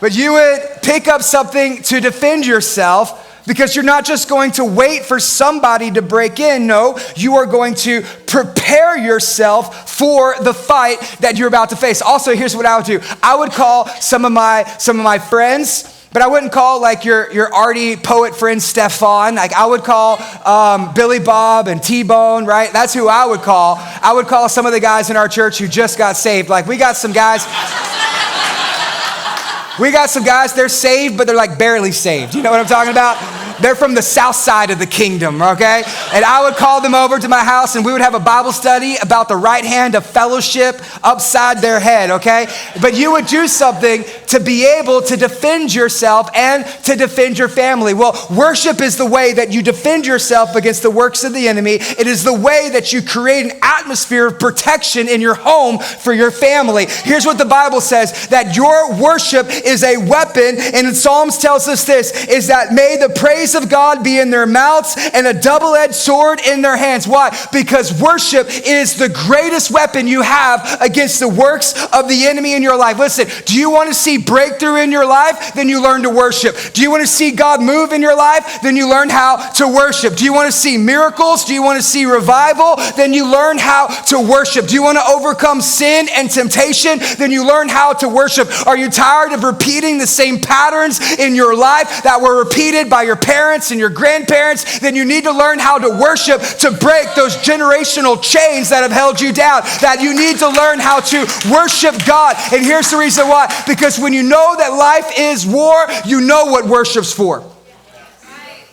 But you would pick up something to defend yourself, because you're not just going to wait for somebody to break in. No, you are going to prepare yourself for the fight that you're about to face. Also, here's what I would do. I would call some of my friends, but I wouldn't call like your arty poet friend Stefan. Like I would call Billy Bob and T-Bone, right? That's who I would call. I would call some of the guys in our church who just got saved. Like we got some guys, they're saved, but they're like barely saved. You know what I'm talking about? They're from the south side of the kingdom, okay? And I would call them over to my house and we would have a Bible study about the right hand of fellowship upside their head, okay? But you would do something to be able to defend yourself and to defend your family. Well, worship is the way that you defend yourself against the works of the enemy. It is the way that you create an atmosphere of protection in your home for your family. Here's what the Bible says, that your worship is a weapon. And in Psalms tells us this, is that may the praise of God be in their mouths and a double-edged sword in their hands. Why? Because worship is the greatest weapon you have against the works of the enemy in your life. Listen, do you want to see breakthrough in your life? Then you learn to worship. Do you want to see God move in your life? Then you learn how to worship. Do you want to see miracles? Do you want to see revival? Then you learn how to worship. Do you want to overcome sin and temptation? Then you learn how to worship. Are you tired of repeating the same patterns in your life that were repeated by your parents and your grandparents? Then you need to learn how to worship to break those generational chains that have held you down. That you need to learn how to worship God. And here's the reason why. Because when you know that life is war, you know what worship's for.